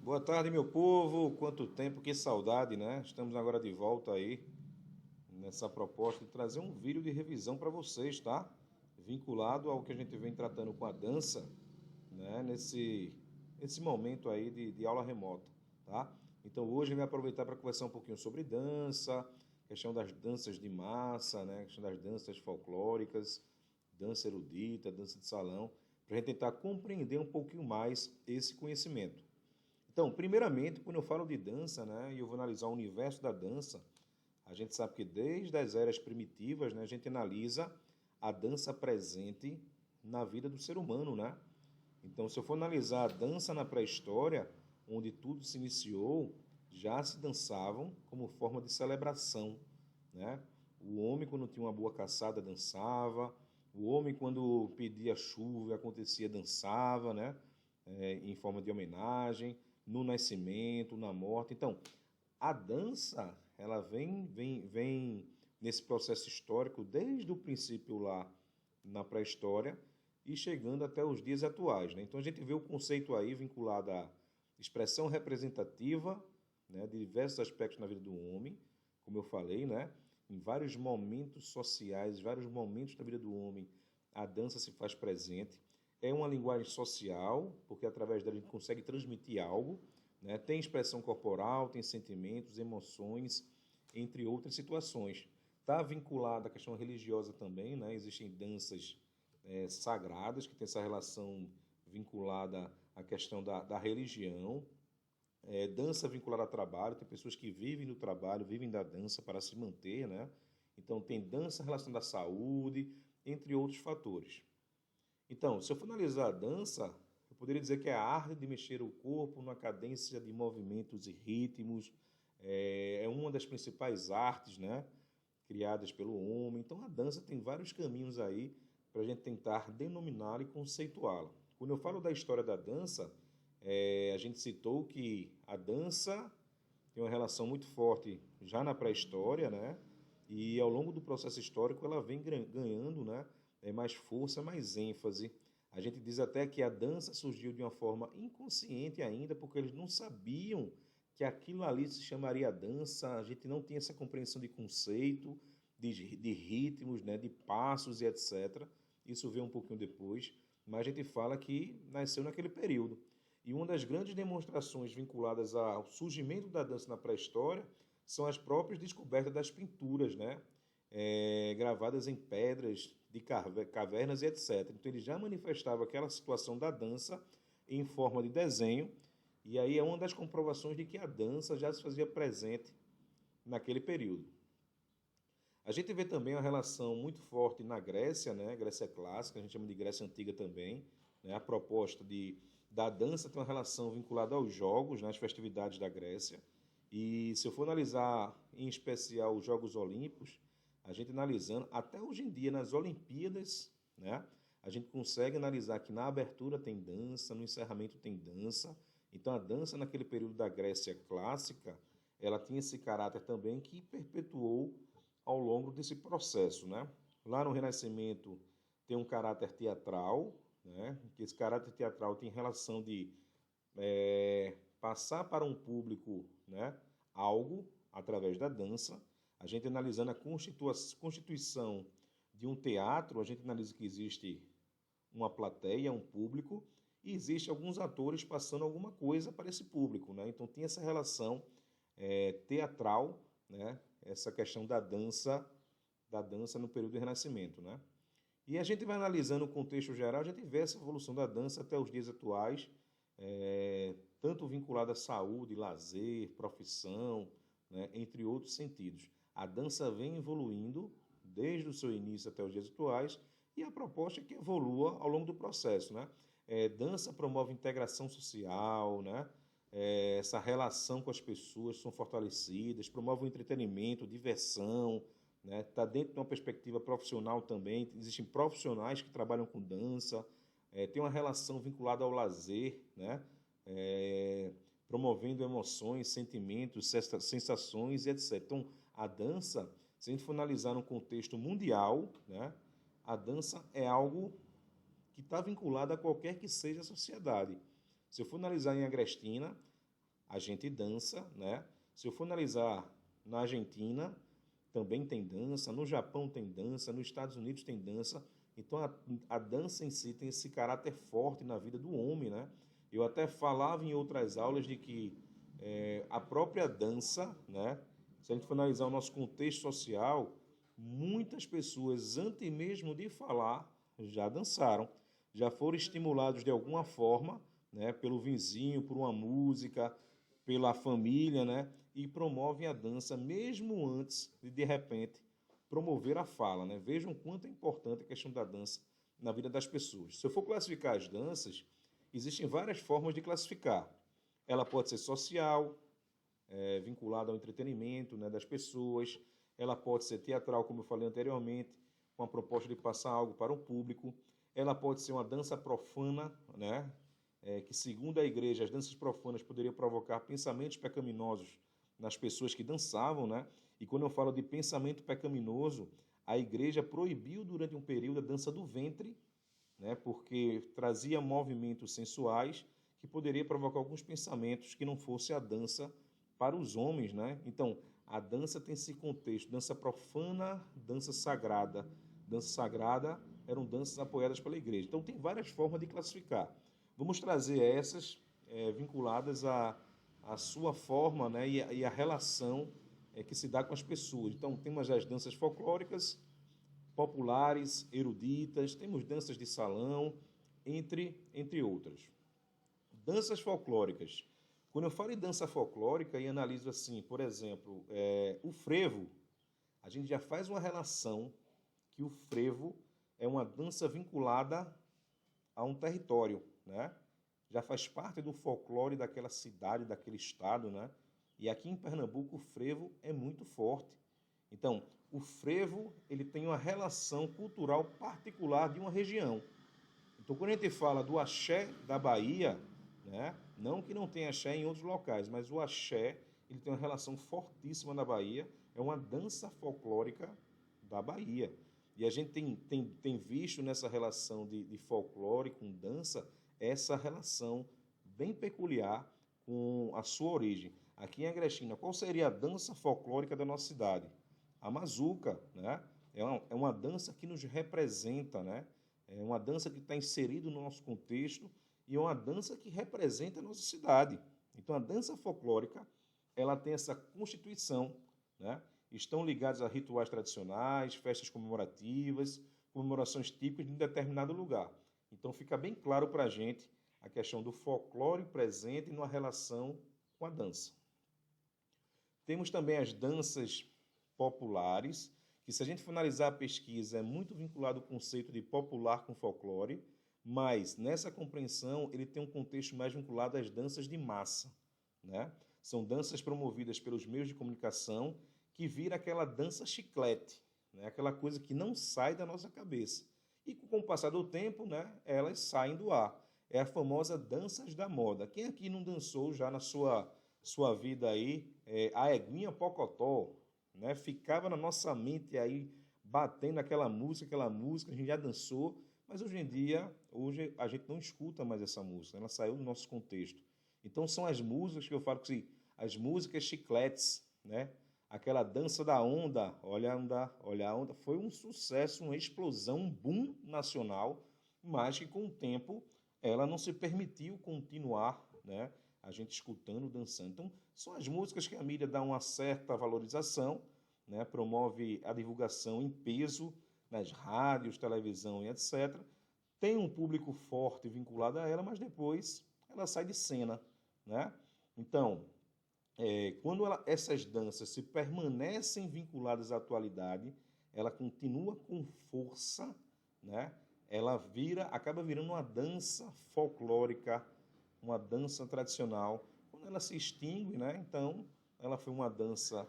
Boa tarde, meu povo. Quanto tempo, que saudade, né? Estamos agora de volta aí nessa proposta de trazer um vídeo de revisão para vocês, tá? Vinculado ao que a gente vem tratando com a dança, né? Nesse momento aí de aula remota, tá? Então hoje eu vou aproveitar para conversar um pouquinho sobre dança, questão das danças de massa, né? Questão das danças folclóricas, dança erudita, dança de salão, para a gente tentar compreender um pouquinho mais esse conhecimento. Então, primeiramente, quando eu falo de dança, né, e eu vou analisar o universo da dança, a gente sabe que desde as eras primitivas, né, a gente analisa a dança presente na vida do ser humano, né? Então, se eu for analisar a dança na pré-história, onde tudo se iniciou, já se dançavam como forma de celebração, né? O homem, quando tinha uma boa caçada, dançava. O homem, quando pedia chuva, acontecia, dançava, né? Em forma de homenagem, no nascimento, na morte. Então, a dança, ela vem nesse processo histórico desde o princípio lá na pré-história e chegando até os dias atuais, né? Então a gente vê o conceito aí vinculado à expressão representativa, né, de diversos aspectos na vida do homem, como eu falei, né? Em vários momentos sociais, vários momentos da vida do homem, a dança se faz presente. É uma linguagem social, porque através dela a gente consegue transmitir algo, né? Tem expressão corporal, tem sentimentos, emoções, entre outras situações. Está vinculada à questão religiosa também, né? Existem danças sagradas que têm essa relação vinculada à questão da religião. Dança vinculada a trabalho, tem pessoas que vivem do trabalho, vivem da dança para se manter, né? Então tem dança relacionada à saúde, entre outros fatores. Então, se eu for analisar a dança, eu poderia dizer que é a arte de mexer o corpo numa cadência de movimentos e ritmos. É uma das principais artes, né, criadas pelo homem. Então, a dança tem vários caminhos aí para a gente tentar denominá-la e conceituá-la. Quando eu falo da história da dança, a gente citou que a dança tem uma relação muito forte já na pré-história, né? E ao longo do processo histórico ela vem ganhando, né, mais força, mais ênfase. A gente diz até que a dança surgiu de uma forma inconsciente ainda, porque eles não sabiam que aquilo ali se chamaria dança, a gente não tinha essa compreensão de conceito, de ritmos, né, de passos e etc. Isso veio um pouquinho depois, mas a gente fala que nasceu naquele período. E uma das grandes demonstrações vinculadas ao surgimento da dança na pré-história são as próprias descobertas das pinturas, né? Gravadas em pedras de cavernas e etc. Então ele já manifestava aquela situação da dança em forma de desenho, e aí é uma das comprovações de que a dança já se fazia presente naquele período. A gente vê também uma relação muito forte na Grécia, né? Grécia clássica, a gente chama de Grécia antiga também, né? A proposta da dança tem uma relação vinculada aos jogos, nas festividades da Grécia. E se eu for analisar em especial os Jogos Olímpicos, a gente analisando, até hoje em dia nas Olimpíadas, né? A gente consegue analisar que na abertura tem dança, no encerramento tem dança. Então a dança naquele período da Grécia clássica, ela tinha esse caráter também que perpetuou ao longo desse processo, né? Lá no Renascimento tem um caráter teatral, né? Que esse caráter teatral tem relação de passar para um público, né, algo através da dança. A gente analisando a constituição de um teatro, a gente analisa que existe uma plateia, um público, e existe alguns atores passando alguma coisa para esse público, né? Então tem essa relação teatral, né? Essa questão da dança no período do Renascimento, né? E a gente vai analisando o contexto geral, a gente vê essa evolução da dança até os dias atuais, tanto vinculada à saúde, lazer, profissão, né, entre outros sentidos. A dança vem evoluindo desde o seu início até os dias atuais e a proposta é que evolua ao longo do processo, né? Dança promove integração social, né? Essa relação com as pessoas são fortalecidas, promove o entretenimento, diversão, né? Está dentro de uma perspectiva profissional também. Existem profissionais que trabalham com dança, tem uma relação vinculada ao lazer, né? Promovendo emoções, sentimentos, sensações e etc. Então, a dança, se a gente for analisar no contexto mundial, né? A dança é algo que está vinculado a qualquer que seja a sociedade. Se eu for analisar em Agrestina, a gente dança, né? Se eu for analisar na Argentina, também tem dança, no Japão tem dança, nos Estados Unidos tem dança. Então a dança em si tem esse caráter forte na vida do homem, né? Eu até falava em outras aulas de que a própria dança, né? Se a gente for analisar o nosso contexto social, muitas pessoas, antes mesmo de falar, já dançaram, já foram estimulados de alguma forma, né? Pelo vizinho, por uma música, pela família, né? E promovem a dança mesmo antes de repente, promover a fala, né? Vejam o quanto é importante a questão da dança na vida das pessoas. Se eu for classificar as danças, existem várias formas de classificar. Ela pode ser social, vinculada ao entretenimento, né, das pessoas. Ela pode ser teatral, como eu falei anteriormente, com a proposta de passar algo para o público. Ela pode ser uma dança profana, né, que segundo a igreja, as danças profanas poderiam provocar pensamentos pecaminosos nas pessoas que dançavam, né? E quando eu falo de pensamento pecaminoso, a igreja proibiu durante um período a dança do ventre, né? Porque trazia movimentos sensuais que poderia provocar alguns pensamentos que não fosse a dança para os homens, né? Então, a dança tem esse contexto, dança profana, dança sagrada. Dança sagrada eram danças apoiadas pela igreja. Então, tem várias formas de classificar. Vamos trazer essas vinculadas à sua forma, né, e a relação que se dá com as pessoas. Então, temos as danças folclóricas, populares, eruditas, temos danças de salão, entre outras. Danças folclóricas. Quando eu falo em dança folclórica e analiso assim, por exemplo, o frevo, a gente já faz uma relação que o frevo é uma dança vinculada a um território, né? Já faz parte do folclore daquela cidade, daquele estado, né? E aqui em Pernambuco o frevo é muito forte. Então, o frevo ele tem uma relação cultural particular de uma região. Então, quando a gente fala do axé da Bahia, né? Não que não tenha axé em outros locais, mas o axé ele tem uma relação fortíssima na Bahia, é uma dança folclórica da Bahia. E a gente tem visto nessa relação de folclore com dança, essa relação bem peculiar com a sua origem. Aqui em Agrestina, qual seria a dança folclórica da nossa cidade? A mazuca, né? É uma dança que nos representa, né? É uma dança que está inserida no nosso contexto e é uma dança que representa a nossa cidade. Então, a dança folclórica, ela tem essa constituição, né? Estão ligados a rituais tradicionais, festas comemorativas, comemorações típicas de um determinado lugar. Então, fica bem claro para a gente a questão do folclore presente numa relação com a dança. Temos também as danças populares, que se a gente for analisar a pesquisa, é muito vinculado ao conceito de popular com folclore, mas nessa compreensão ele tem um contexto mais vinculado às danças de massa, né? São danças promovidas pelos meios de comunicação que vira aquela dança chiclete, né? Aquela coisa que não sai da nossa cabeça. E com o passar do tempo, né, elas saem do ar. É a famosa danças da moda. Quem aqui não dançou já na sua vida aí, a Eguinha Pocotó, né? Ficava na nossa mente aí, batendo aquela música, a gente já dançou, mas hoje a gente não escuta mais essa música, ela saiu do nosso contexto. Então são as músicas que eu falo que as músicas chicletes, né? Aquela dança da onda, olha a onda, foi um sucesso, uma explosão, um boom nacional, mas que com o tempo ela não se permitiu continuar, né? A gente escutando, dançando. Então, são as músicas que a mídia dá uma certa valorização, né? Promove a divulgação em peso nas rádios, televisão e etc. Tem um público forte vinculado a ela, mas depois ela sai de cena, né? Então, quando essas danças se permanecem vinculadas à atualidade, ela continua com força, né? Ela acaba virando uma dança folclórica, uma dança tradicional. Quando ela se extingue, né? Então, ela foi uma dança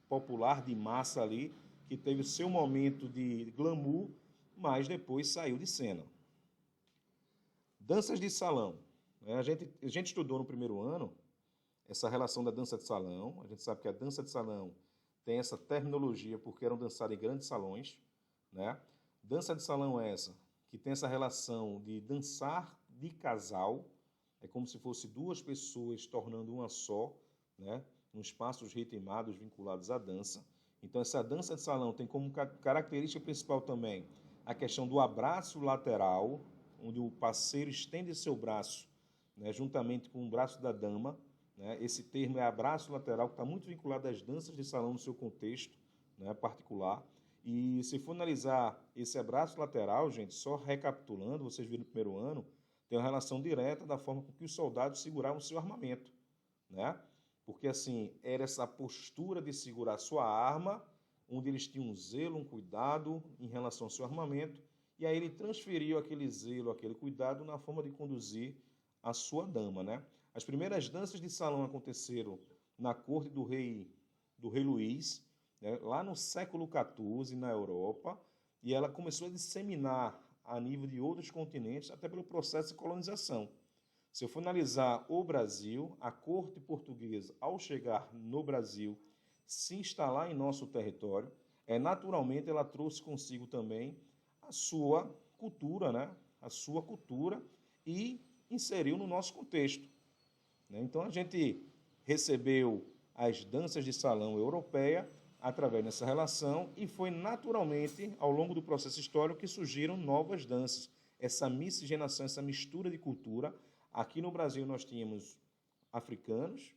popular de massa ali, que teve o seu momento de glamour, mas depois saiu de cena. Danças de salão. A gente estudou no primeiro ano essa relação da dança de salão. A gente sabe que a dança de salão tem essa terminologia porque eram dançadas em grandes salões, né? Dança de salão é essa que tem essa relação de dançar de casal, É como se fosse duas pessoas tornando uma só, né? Nos passos ritmados vinculados à dança. Então, essa dança de salão tem como característica principal também a questão do abraço lateral, onde o parceiro estende seu braço, né, juntamente com o braço da dama. Né? Esse termo é abraço lateral, que está muito vinculado às danças de salão no seu contexto, né, particular. E se for analisar esse abraço lateral, gente, só recapitulando, vocês viram no primeiro ano, tem uma relação direta da forma com que os soldados seguravam o seu armamento, né? Porque, assim, era essa postura de segurar sua arma, onde eles tinham um zelo, um cuidado em relação ao seu armamento, e aí ele transferiu aquele zelo, aquele cuidado na forma de conduzir a sua dama, né? As primeiras danças de salão aconteceram na corte do rei Luís, né, lá no século XIV, na Europa, e ela começou a disseminar a nível de outros continentes, até pelo processo de colonização. Se eu for analisar o Brasil, a corte portuguesa, ao chegar no Brasil, se instalar em nosso território, naturalmente ela trouxe consigo também a sua cultura, né? A sua cultura, e inseriu no nosso contexto. Né? Então a gente recebeu as danças de salão europeia através dessa relação e foi naturalmente, ao longo do processo histórico, que surgiram novas danças. Essa miscigenação, essa mistura de cultura. Aqui no Brasil nós tínhamos africanos,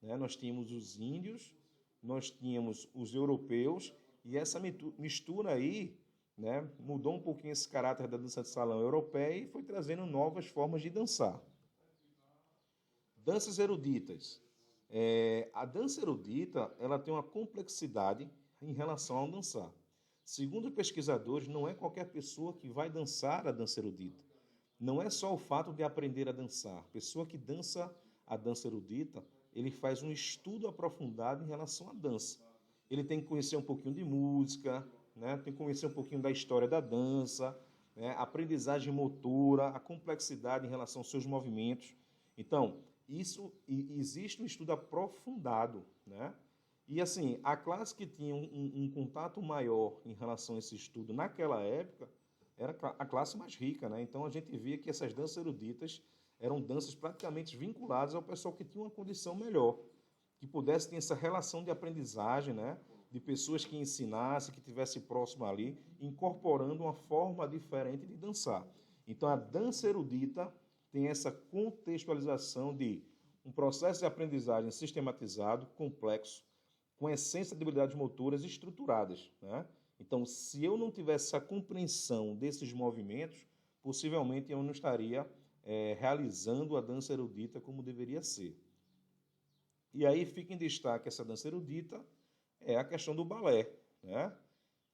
né? Nós tínhamos os índios, nós tínhamos os europeus, e essa mistura aí, né, mudou um pouquinho esse caráter da dança de salão europeia e foi trazendo novas formas de dançar. Danças eruditas. A dança erudita, ela tem uma complexidade em relação ao dançar. Segundo os pesquisadores, não é qualquer pessoa que vai dançar a dança erudita. Não é só o fato de aprender a dançar. A pessoa que dança a dança erudita, ele faz um estudo aprofundado em relação à dança. Ele tem que conhecer um pouquinho de música, né? Tem que conhecer um pouquinho da história da dança, né? A aprendizagem motora, a complexidade em relação aos seus movimentos. Então, existe um estudo aprofundado, né? E assim, a classe que tinha um contato maior em relação a esse estudo naquela época era a classe mais rica, né? Então a gente via que essas danças eruditas eram danças praticamente vinculadas ao pessoal que tinha uma condição melhor, que pudesse ter essa relação de aprendizagem, né? De pessoas que ensinassem, que estivessem próximo ali, incorporando uma forma diferente de dançar. Então a dança erudita tem essa contextualização de um processo de aprendizagem sistematizado, complexo, com essência de habilidades motoras estruturadas, né? Então, se eu não tivesse essa compreensão desses movimentos, possivelmente eu não estaria realizando a dança erudita como deveria ser. E aí fica em destaque essa dança erudita, é a questão do balé, né?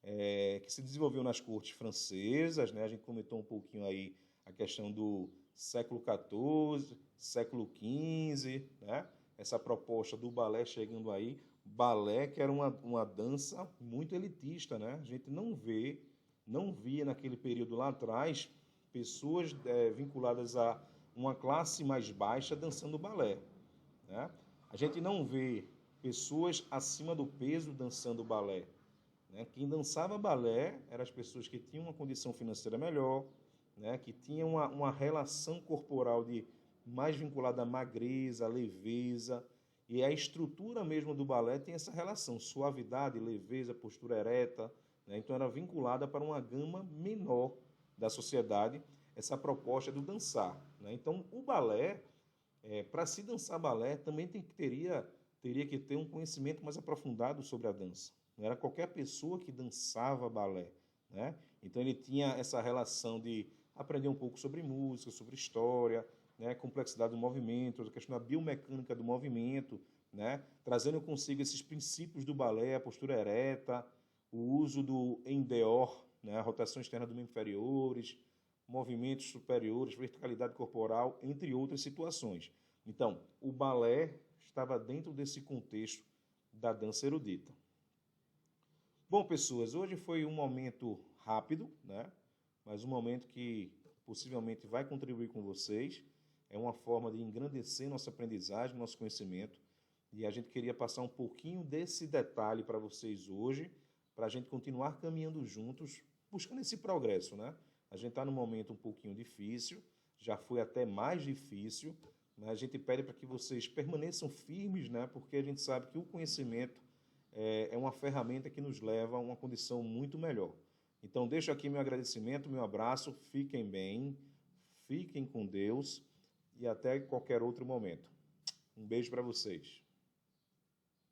Que se desenvolveu nas cortes francesas, né? A gente comentou um pouquinho aí a questão do século XIV, século XV, né? Essa proposta do balé chegando aí, balé que era uma dança muito elitista, né? A gente não via naquele período lá atrás pessoas vinculadas a uma classe mais baixa dançando balé, né? A gente não vê pessoas acima do peso dançando balé, né? Quem dançava balé eram as pessoas que tinham uma condição financeira melhor, né? Que tinham uma relação corporal mais vinculada à magreza, à leveza, e a estrutura mesmo do balé tem essa relação, suavidade, leveza, postura ereta, né? Então era vinculada para uma gama menor da sociedade, essa proposta do dançar, né? Então o balé, para se dançar balé, também teria que ter um conhecimento mais aprofundado sobre a dança. Não era qualquer pessoa que dançava balé, né? Então ele tinha essa relação de aprender um pouco sobre música, sobre história, né? Complexidade do movimento, a questão da biomecânica do movimento, né? Trazendo consigo esses princípios do balé, a postura ereta, o uso do endeor, né? A rotação externa dos membros inferiores, movimentos superiores, verticalidade corporal, entre outras situações. Então, o balé estava dentro desse contexto da dança erudita. Bom, pessoas, hoje foi um momento rápido, né? Mas um momento que possivelmente vai contribuir com vocês. É uma forma de engrandecer nossa aprendizagem, nosso conhecimento. E a gente queria passar um pouquinho desse detalhe para vocês hoje, para a gente continuar caminhando juntos, buscando esse progresso, né? A gente está num momento um pouquinho difícil, a já foi até mais difícil, né? A gente pede para que vocês permaneçam firmes, né? Porque a gente sabe que o conhecimento é uma ferramenta que nos leva a uma condição muito melhor. Então, deixo aqui meu agradecimento, meu abraço, fiquem bem, fiquem com Deus e até qualquer outro momento. Um beijo para vocês.